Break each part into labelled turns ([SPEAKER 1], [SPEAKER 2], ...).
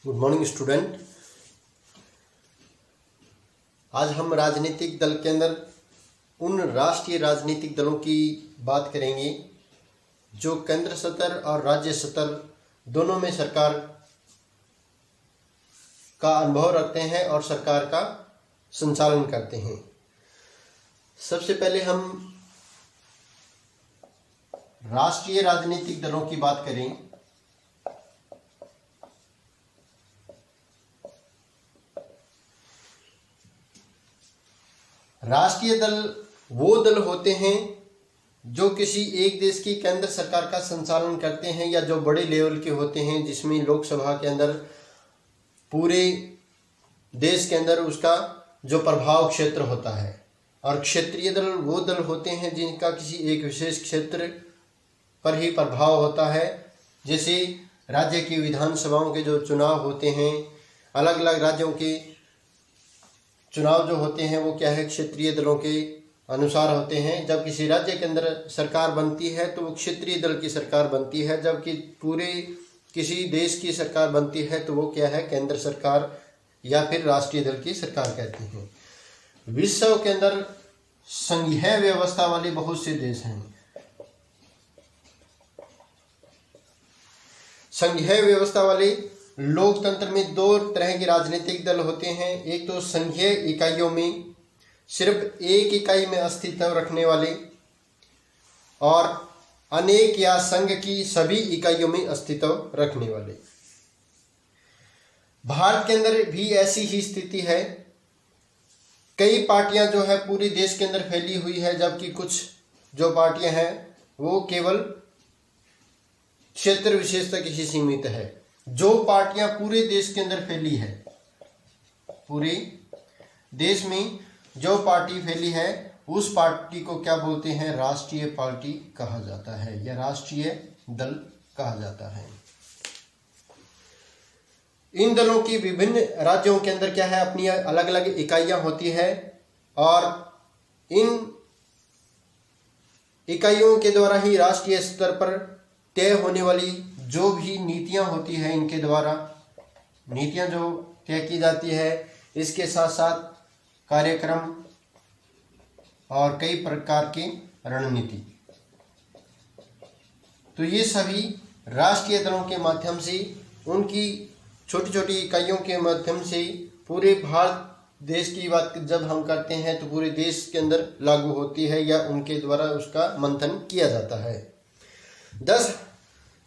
[SPEAKER 1] Good morning student. आज हम राजनीतिक दल के अंदर उन राष्ट्रीय राजनीतिक दलों की बात करेंगे जो केंद्र स्तर और राज्य स्तर दोनों में सरकार का अनुभव रखते हैं और सरकार का संचालन करते हैं। सबसे पहले हम राष्ट्रीय राजनीतिक दलों की बात करें। राष्ट्रीय दल वो दल होते हैं जो किसी एक देश की केंद्र सरकार का संचालन करते हैं या जो बड़े लेवल के होते हैं, जिसमें लोकसभा के अंदर पूरे देश के अंदर उसका जो प्रभाव क्षेत्र होता है। और क्षेत्रीय दल वो दल होते हैं जिनका किसी एक विशेष क्षेत्र पर ही प्रभाव होता है। जैसे राज्य की विधानसभाओं के जो चुनाव होते हैं, अलग अलग राज्यों के चुनाव जो होते हैं वो क्या है, क्षेत्रीय दलों के अनुसार होते हैं। जब किसी राज्य के अंदर सरकार बनती है तो वो क्षेत्रीय दल की सरकार बनती है, जबकि पूरे किसी देश की सरकार बनती है तो वो क्या है, केंद्र सरकार या फिर राष्ट्रीय दल की सरकार कहते हैं। विश्व के अंदर संघीय व्यवस्था वाले बहुत से देश हैं। संघीय व्यवस्था वाले लोकतंत्र में दो तरह के राजनीतिक दल होते हैं। एक तो संघीय इकाइयों में सिर्फ एक इकाई में अस्तित्व रखने वाले, और अनेक या संघ की सभी इकाइयों में अस्तित्व रखने वाले। भारत के अंदर भी ऐसी ही स्थिति है। कई पार्टियां जो है पूरे देश के अंदर फैली हुई है, जबकि कुछ जो पार्टियां हैं वो केवल क्षेत्र विशेष तक ही सीमित है। जो पार्टियां पूरे देश के अंदर फैली है, पूरे देश में जो पार्टी फैली है उस पार्टी को क्या बोलते हैं, राष्ट्रीय पार्टी कहा जाता है या राष्ट्रीय दल कहा जाता है। इन दलों की विभिन्न राज्यों के अंदर क्या है, अपनी अलग अलग इकाइयां होती है, और इन इकाइयों के द्वारा ही राष्ट्रीय स्तर पर तय होने वाली जो भी नीतियां होती है, इनके द्वारा नीतियां जो तय की जाती है, इसके साथ साथ कार्यक्रम और कई प्रकार की रणनीति, तो ये सभी राष्ट्रीय दलों के माध्यम से, उनकी छोटी छोटी इकाइयों के माध्यम से पूरे भारत देश की बात जब हम करते हैं तो पूरे देश के अंदर लागू होती है या उनके द्वारा उसका मंथन किया जाता है। 10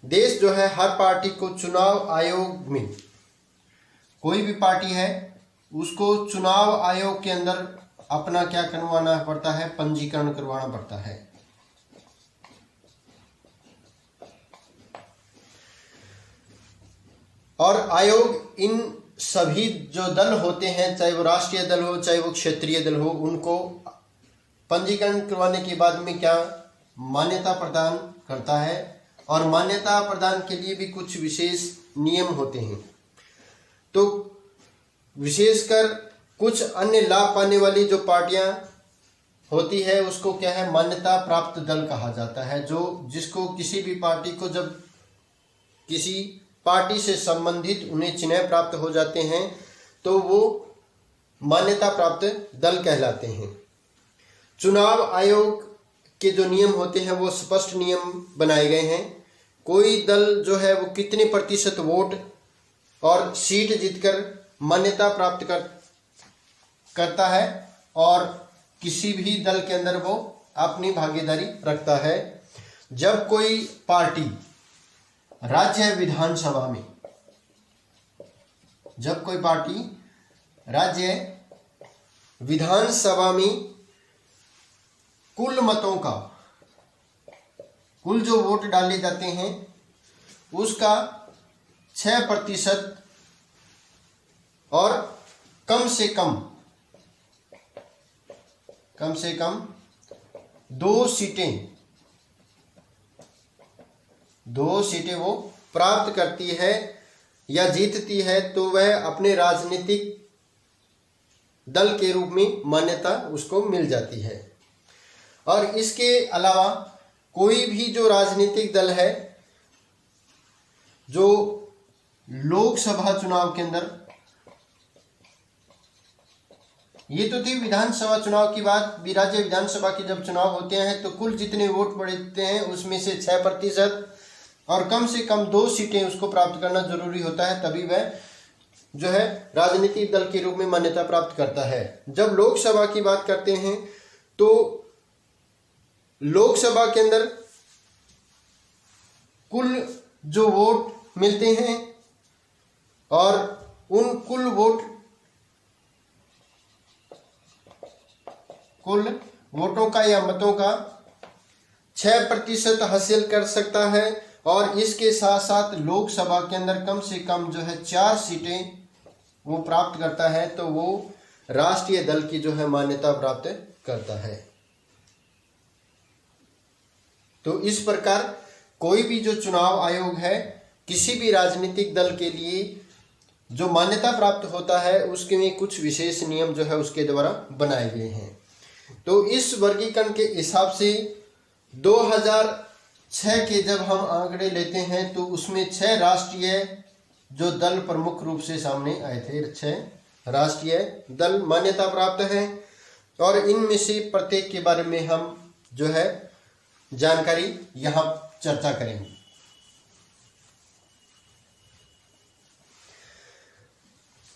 [SPEAKER 1] देश जो है, हर पार्टी को चुनाव आयोग में, कोई भी पार्टी है उसको चुनाव आयोग के अंदर अपना क्या करवाना पड़ता है, पंजीकरण करवाना पड़ता है। और आयोग इन सभी जो दल होते हैं, चाहे वो राष्ट्रीय दल हो चाहे वो क्षेत्रीय दल हो, उनको पंजीकरण करवाने के बाद में क्या मान्यता प्रदान करता है। और मान्यता प्रदान के लिए भी कुछ विशेष नियम होते हैं। तो विशेषकर कुछ अन्य लाभ पाने वाली जो पार्टियां होती है उसको क्या है, मान्यता प्राप्त दल कहा जाता है। जो जिसको किसी भी पार्टी को जब किसी पार्टी से संबंधित उन्हें चिन्ह प्राप्त हो जाते हैं तो वो मान्यता प्राप्त दल कहलाते हैं। चुनाव आयोग के जो नियम होते हैं वो स्पष्ट नियम बनाए गए हैं। कोई दल जो है वो कितने प्रतिशत वोट और सीट जीतकर मान्यता प्राप्त करता है, और किसी भी दल के अंदर वो अपनी भागीदारी रखता है। जब कोई पार्टी राज्य विधानसभा में, जब कोई पार्टी राज्य विधानसभा में कुल मतों का, कुल जो वोट डाले जाते हैं उसका 6% और कम से कम 2 सीटें वो प्राप्त करती है या जीतती है, तो वह अपने राजनीतिक दल के रूप में मान्यता उसको मिल जाती है। और इसके अलावा कोई भी जो राजनीतिक दल है जो लोकसभा चुनाव के अंदर, ये तो थी विधानसभा चुनाव की बात। राज्य विधानसभा के जब चुनाव होते हैं तो कुल जितने वोट पड़ते हैं उसमें से 6% और कम से कम 2 सीटें उसको प्राप्त करना जरूरी होता है, तभी वह जो है राजनीतिक दल के रूप में मान्यता प्राप्त करता है। जब लोकसभा की बात करते हैं तो लोकसभा के अंदर कुल जो वोट मिलते हैं और उन कुल वोटों का या मतों का 6% हासिल कर सकता है और इसके साथ साथ लोकसभा के अंदर कम से कम जो है 4 सीटें वो प्राप्त करता है, तो वो राष्ट्रीय दल की जो है मान्यता प्राप्त करता है। तो इस प्रकार कोई भी जो चुनाव आयोग है किसी भी राजनीतिक दल के लिए जो मान्यता प्राप्त होता है उसके में कुछ विशेष नियम जो है उसके द्वारा बनाए गए हैं। तो इस वर्गीकरण के हिसाब से 2006 के जब हम आंकड़े लेते हैं तो उसमें 6 राष्ट्रीय जो दल प्रमुख रूप से सामने आए थे। 6 राष्ट्रीय दल मान्यता प्राप्त हैं और इनमें से प्रत्येक के बारे में हम जो है जानकारी यहाँ चर्चा करेंगे।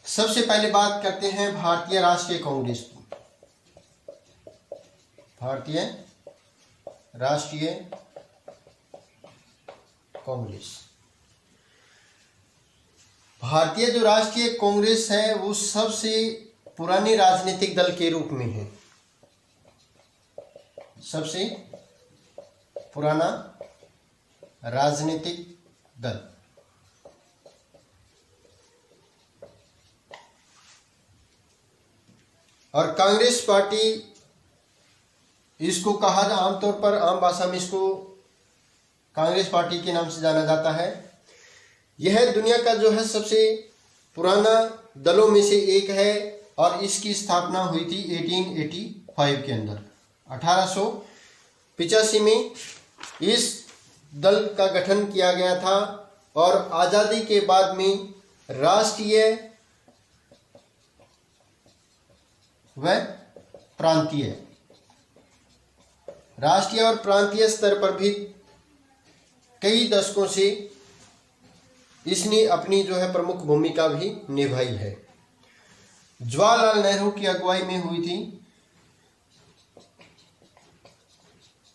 [SPEAKER 1] सबसे पहले बात करते हैं भारतीय राष्ट्रीय कांग्रेस की। भारतीय राष्ट्रीय कांग्रेस, भारतीय जो राष्ट्रीय कांग्रेस है वो सबसे पुराने राजनीतिक दल के रूप में है, सबसे पुराना राजनीतिक दल। और कांग्रेस पार्टी इसको कहा आमतौर पर आम भाषा में इसको कांग्रेस पार्टी के नाम से जाना जाता है। यह दुनिया का जो है सबसे पुराना दलों में से एक है और इसकी स्थापना हुई थी 1885 के अंदर। 1885 में इस दल का गठन किया गया था और आज़ादी के बाद में राष्ट्रीय व प्रांतीय, राष्ट्रीय और प्रांतीय स्तर पर भी कई दशकों से इसने अपनी जो है प्रमुख भूमिका भी निभाई है। जवाहरलाल नेहरू की अगुवाई में हुई थी,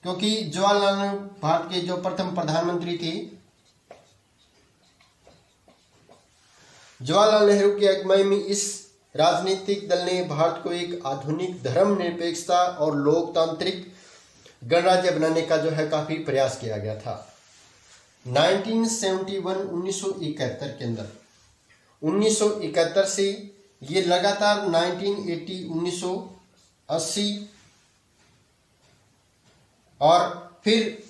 [SPEAKER 1] क्योंकि जवाहरलाल नेहरू भारत के जो प्रथम प्रधानमंत्री थे। जवाहरलाल नेहरू की अगुवाई में इस राजनीतिक दल ने भारत को एक आधुनिक धर्मनिरपेक्षता और लोकतांत्रिक गणराज्य बनाने का जो है काफी प्रयास किया गया था। 1971 के अंदर 1971 से ये लगातार 1980, 1980 और फिर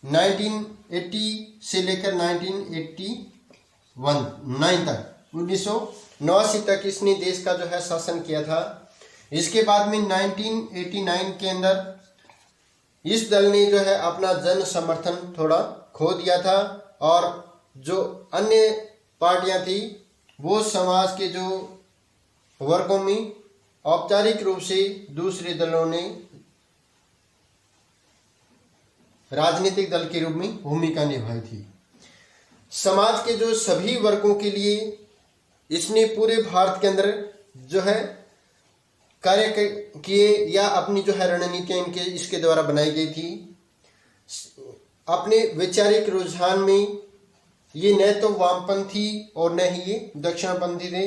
[SPEAKER 1] 1980 से लेकर 1989 तक 1989 तक इसने देश का जो है शासन किया था। इसके बाद में 1989 के अंदर इस दल ने जो है अपना जन समर्थन थोड़ा खो दिया था और जो अन्य पार्टियां थी वो समाज के जो वर्गों में औपचारिक रूप से दूसरे दलों ने राजनीतिक दल के रूप में भूमिका निभाई थी। समाज के जो सभी वर्गों के लिए इसने पूरे भारत के अंदर जो है कार्य किए या अपनी जो है रणनीतियां इनके इसके द्वारा बनाई गई थी। अपने वैचारिक रुझान में ये न तो वामपंथी और न ही ये दक्षिणपंथी थे।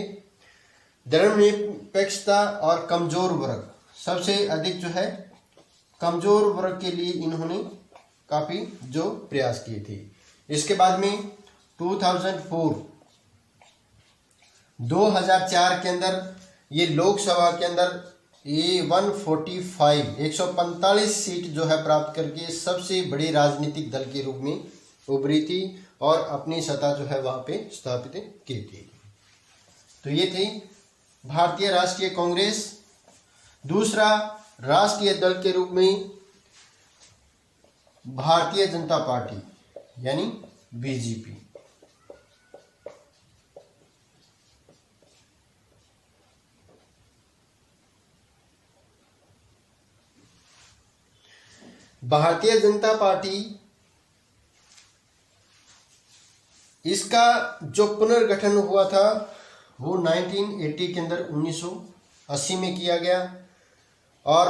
[SPEAKER 1] धर्मनिरपेक्षता और कमजोर वर्ग, सबसे अधिक जो है कमजोर वर्ग के लिए इन्होंने काफी जो प्रयास किए थे। इसके बाद में 2004 के अंदर ये लोकसभा के अंदर ये 145 सीट जो है प्राप्त करके सबसे बड़े राजनीतिक दल के रूप में उभरी थी और अपनी सत्ता जो है वहां पे स्थापित की थी। तो ये थी भारतीय राष्ट्रीय कांग्रेस। दूसरा राष्ट्रीय दल के रूप में भारतीय जनता पार्टी यानी बीजेपी। भारतीय जनता पार्टी, इसका जो पुनर्गठन हुआ था वो 1980 के अंदर 1980 में किया गया। और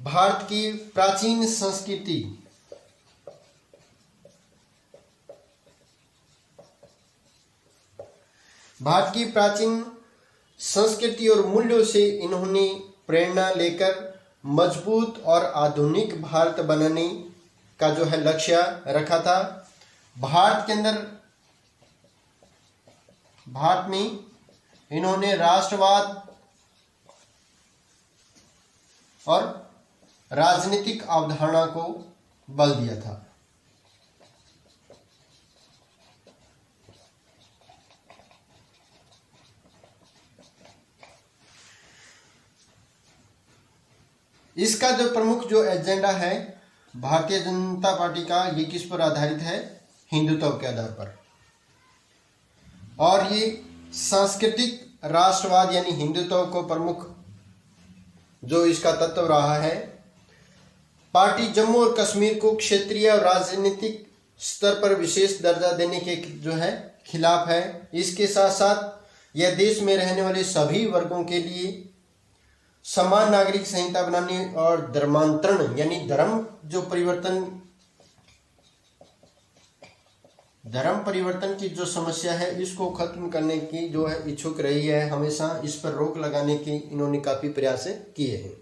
[SPEAKER 1] भारत की प्राचीन संस्कृति, भारत की प्राचीन संस्कृति और मूल्यों से इन्होंने प्रेरणा लेकर मजबूत और आधुनिक भारत बनाने का जो है लक्ष्य रखा था। भारत के अंदर, भारत में इन्होंने राष्ट्रवाद और राजनीतिक अवधारणा को बल दिया था। इसका जो प्रमुख जो एजेंडा है भारतीय जनता पार्टी का, ये किस पर आधारित है? हिंदुत्व के आधार पर। और ये सांस्कृतिक राष्ट्रवाद यानी हिंदुत्व को प्रमुख जो इसका तत्व रहा है। पार्टी जम्मू और कश्मीर को क्षेत्रीय और राजनीतिक स्तर पर विशेष दर्जा देने के जो है खिलाफ है। इसके साथ साथ यह देश में रहने वाले सभी वर्गों के लिए समान नागरिक संहिता बनाने और धर्मांतरण यानी धर्म परिवर्तन की जो समस्या है इसको खत्म करने की जो है इच्छुक रही है। हमेशा इस पर रोक लगाने की इन्होंने काफी प्रयास किए हैं।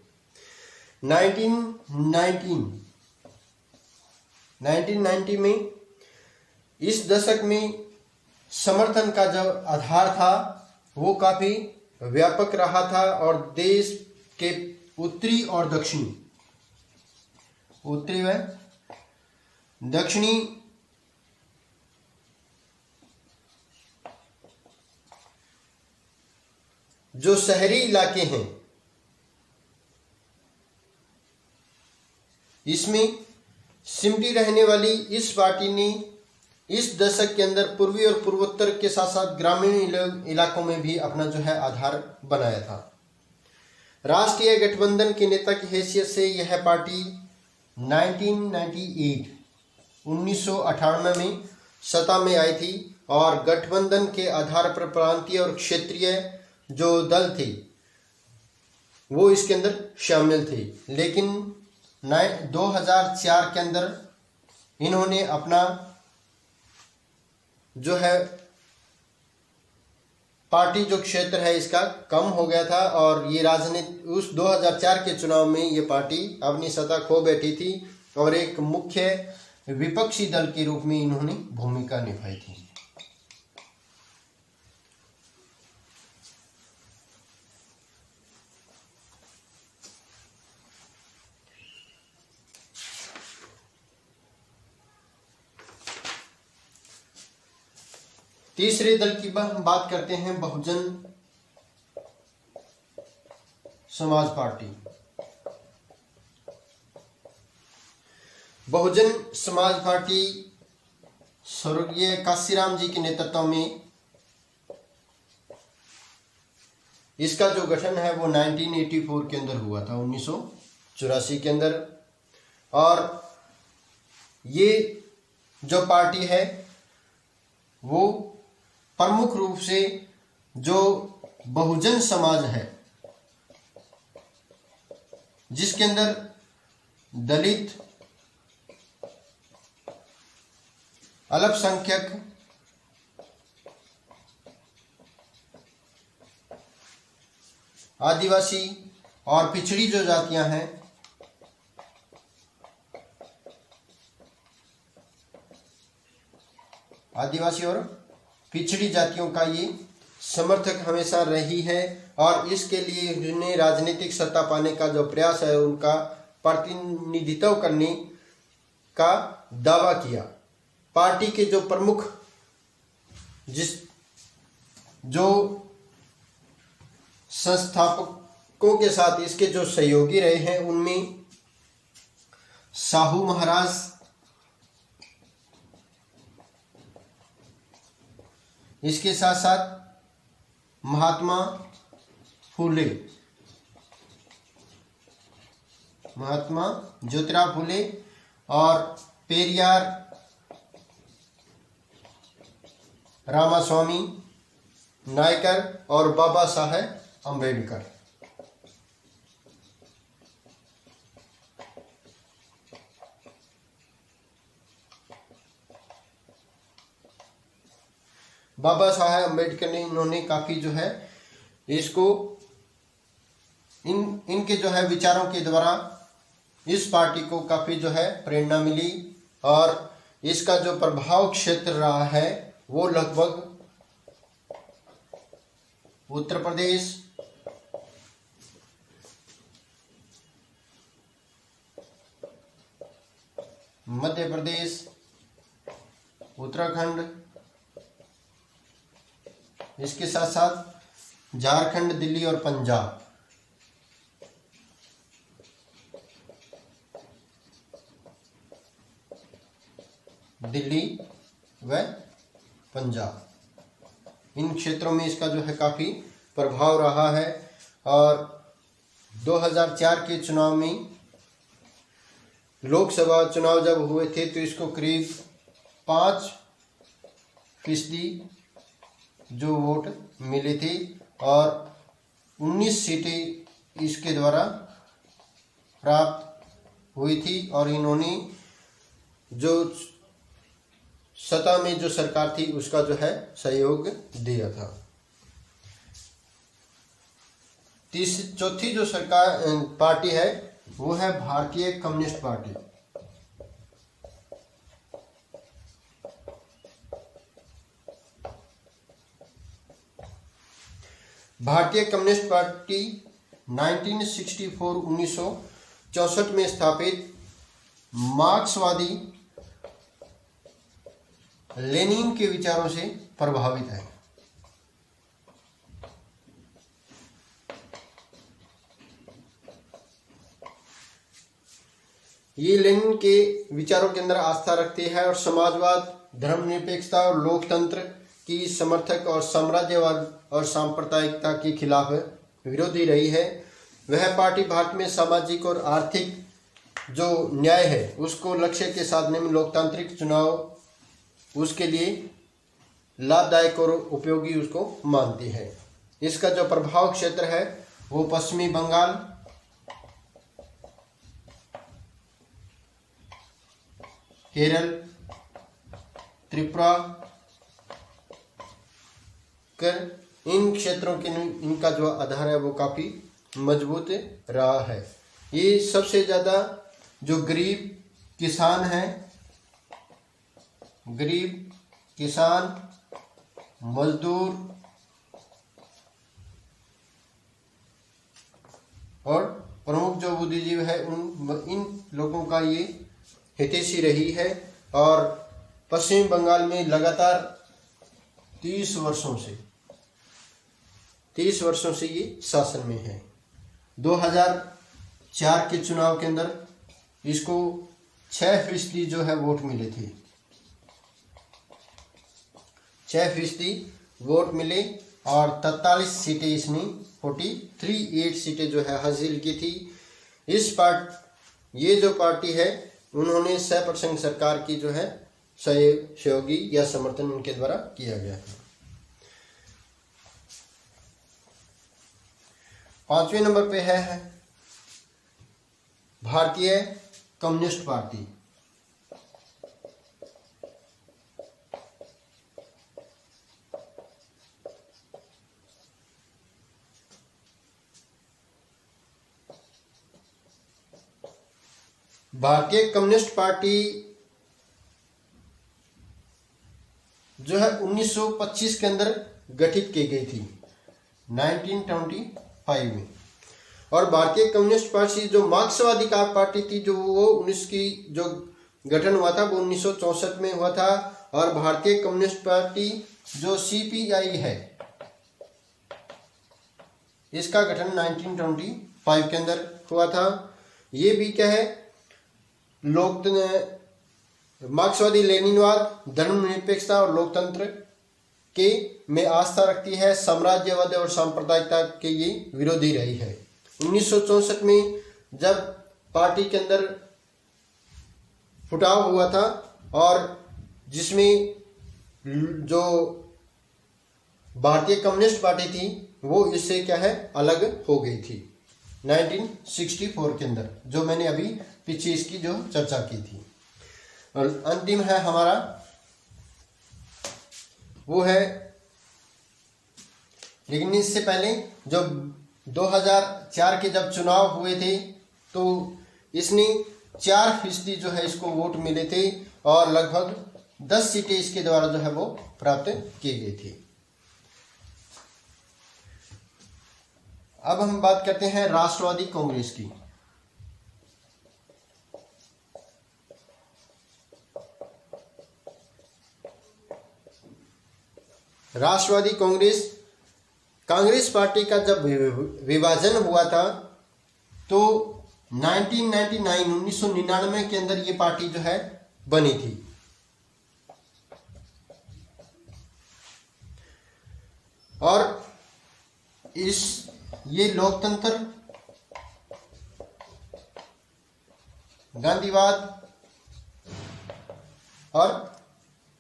[SPEAKER 1] 1990 में इस दशक में समर्थन का जो आधार था वो काफी व्यापक रहा था और देश के उत्तरी और दक्षिणी जो शहरी इलाके हैं इसमें सिमटी रहने वाली इस पार्टी ने इस दशक के अंदर पूर्वी और पूर्वोत्तर के साथ साथ ग्रामीण इलाकों में भी अपना जो है आधार बनाया था। राष्ट्रीय गठबंधन के नेता की हैसियत से यह पार्टी 1998 में सत्ता में आई थी और गठबंधन के आधार पर प्रांतीय और क्षेत्रीय जो दल थे वो इसके अंदर शामिल थे। लेकिन 2004 के अंदर इन्होंने अपना जो है पार्टी जो क्षेत्र है इसका कम हो गया था और ये राजनीति उस 2004 के चुनाव में ये पार्टी अपनी सत्ता खो बैठी थी और एक मुख्य विपक्षी दल के रूप में इन्होंने भूमिका निभाई थी। तीसरे दल की बात करते हैं, बहुजन समाज पार्टी। बहुजन समाज पार्टी स्वर्गीय काशीराम जी के नेतृत्व में इसका जो गठन है वो 1984 के अंदर हुआ था, 1984 के अंदर। और ये जो पार्टी है वो प्रमुख रूप से जो बहुजन समाज है जिसके अंदर दलित, अल्पसंख्यक, आदिवासी और पिछड़ी जो जातियां हैं आदिवासी और पिछड़ी जातियों का ये समर्थक हमेशा रही है और इसके लिए उन्हें राजनीतिक सत्ता पाने का जो प्रयास है उनका प्रतिनिधित्व करने का दावा किया। पार्टी के जो प्रमुख जो संस्थापकों के साथ इसके जो सहयोगी रहे हैं उनमें साहू महाराज, इसके साथ साथ महात्मा ज्योतिराव फुले और पेरियार रामास्वामी नायकर और बाबा साहेब अम्बेडकर। बाबा साहेब अम्बेडकर ने इन्होंने काफी जो है इसको इनके जो है विचारों के द्वारा इस पार्टी को काफी जो है प्रेरणा मिली और इसका जो प्रभाव क्षेत्र रहा है वो लगभग उत्तर प्रदेश, मध्य प्रदेश, उत्तराखंड, इसके साथ साथ झारखंड, दिल्ली और पंजाब। दिल्ली व पंजाब इन क्षेत्रों में इसका जो है काफ़ी प्रभाव रहा है। और 2004 के चुनाव में, लोकसभा चुनाव जब हुए थे तो इसको करीब 5% जो वोट मिले थे और 19 सीटें इसके द्वारा प्राप्त हुई थी और इन्होंने जो सत्ता में जो सरकार थी उसका जो है सहयोग दिया था। चौथी जो सरकार पार्टी है वो है भारतीय कम्युनिस्ट पार्टी। भारतीय कम्युनिस्ट पार्टी 1964 में स्थापित मार्क्सवादी लेनिन के विचारों से प्रभावित है। ये लेनिन के विचारों के अंदर आस्था रखती है और समाजवाद, धर्मनिरपेक्षता और लोकतंत्र की समर्थक और साम्राज्यवाद और सांप्रदायिकता के खिलाफ विरोधी रही है। वह पार्टी भारत में सामाजिक और आर्थिक जो न्याय है उसको लक्ष्य के साधने में लोकतांत्रिक चुनाव उसके लिए लाभदायक और उपयोगी उसको मानती है। इसका जो प्रभाव क्षेत्र है वो पश्चिमी बंगाल, केरल, त्रिपुरा कर इन क्षेत्रों के इनका जो आधार है वो काफ़ी मजबूत रहा है। ये सबसे ज़्यादा जो गरीब किसान हैं, गरीब किसान, मजदूर और प्रमुख जो बुद्धिजीवी है इन लोगों का ये हितैषी रही है। और पश्चिम बंगाल में लगातार 30 वर्षों से ये शासन में है। 2004 के चुनाव के अंदर इसको 6% जो है वोट मिले थे, 6% वोट मिले और 43 सीटें इसने 43 सीटें जो है हासिल की थी। ये जो पार्टी है उन्होंने 100% सरकार की जो है सहयोगी या समर्थन उनके द्वारा किया गया है। 5वें नंबर पे है भारतीय कम्युनिस्ट पार्टी। भारतीय कम्युनिस्ट पार्टी जो है 1925 के अंदर गठित की गई थी, 1925 में। और भारतीय कम्युनिस्ट पार्टी जो मार्क्सवादी का पार्टी थी जो वो 19 की जो गठन हुआ था वो 1964 में हुआ था। और भारतीय कम्युनिस्ट पार्टी जो CPI है इसका गठन 1925 के अंदर हुआ था। ये भी क्या है, मार्क्सवादी लेनिनवाद, धर्मनिरपेक्षता और लोकतंत्र के में आस्था रखती है। साम्राज्यवाद और सांप्रदायिकता के ये विरोधी रही है। 1964 में जब पार्टी के अंदर फुटाव हुआ था और जिसमें जो भारतीय कम्युनिस्ट पार्टी थी वो इससे क्या है अलग हो गई थी 1964 के अंदर, जो मैंने अभी पीछे इसकी जो चर्चा की थी। और अंतिम है हमारा वो है, लेकिन इससे पहले जो 2004 के जब चुनाव हुए थे तो इसने 4% जो है इसको वोट मिले थे और लगभग 10 सीटें इसके द्वारा जो है वो प्राप्त की गई थी। अब हम बात करते हैं राष्ट्रवादी कांग्रेस की। राष्ट्रवादी कांग्रेस पार्टी का जब विभाजन हुआ था तो 1999 के अंदर ये पार्टी जो है बनी थी। और ये लोकतंत्र, गांधीवाद और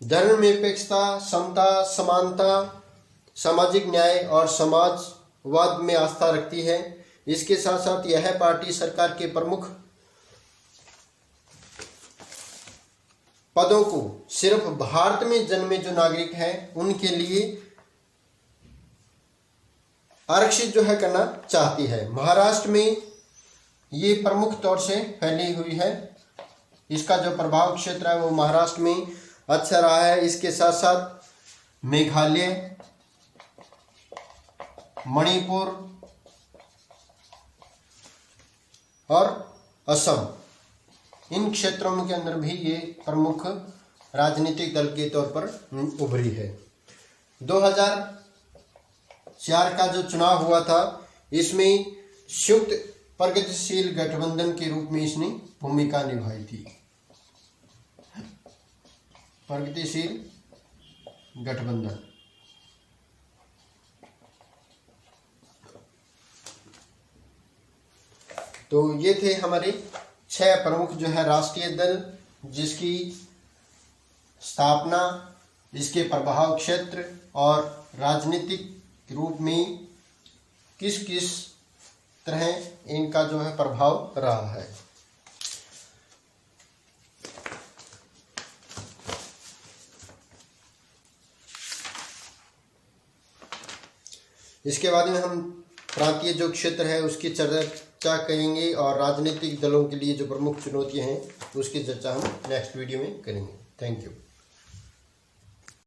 [SPEAKER 1] धर्मनिरपेक्षता, समता, समानता, सामाजिक न्याय और समाजवाद में आस्था रखती है। इसके साथ साथ यह पार्टी सरकार के प्रमुख पदों को सिर्फ भारत में जन्मे जो नागरिक हैं उनके लिए आरक्षित जो है करना चाहती है। महाराष्ट्र में ये प्रमुख तौर से फैली हुई है। इसका जो प्रभाव क्षेत्र है वो महाराष्ट्र में अच्छा रहा है। इसके साथ साथ मेघालय, मणिपुर और असम, इन क्षेत्रों के अंदर भी ये प्रमुख राजनीतिक दल के तौर पर उभरी है। 2004 का जो चुनाव हुआ था इसमें संयुक्त प्रगतिशील गठबंधन के रूप में इसने भूमिका निभाई थी। प्रगतिशील गठबंधन। तो ये थे हमारे 6 प्रमुख जो है राष्ट्रीय दल, जिसकी स्थापना, इसके प्रभाव क्षेत्र और राजनीतिक रूप में किस किस तरह इनका जो है प्रभाव रहा है। इसके बाद में हम प्रांतीय जो क्षेत्र है उसकी चर्चा करेंगे और राजनीतिक दलों के लिए जो प्रमुख चुनौतियां हैं उसकी चर्चा हम नेक्स्ट वीडियो में करेंगे। Thank you.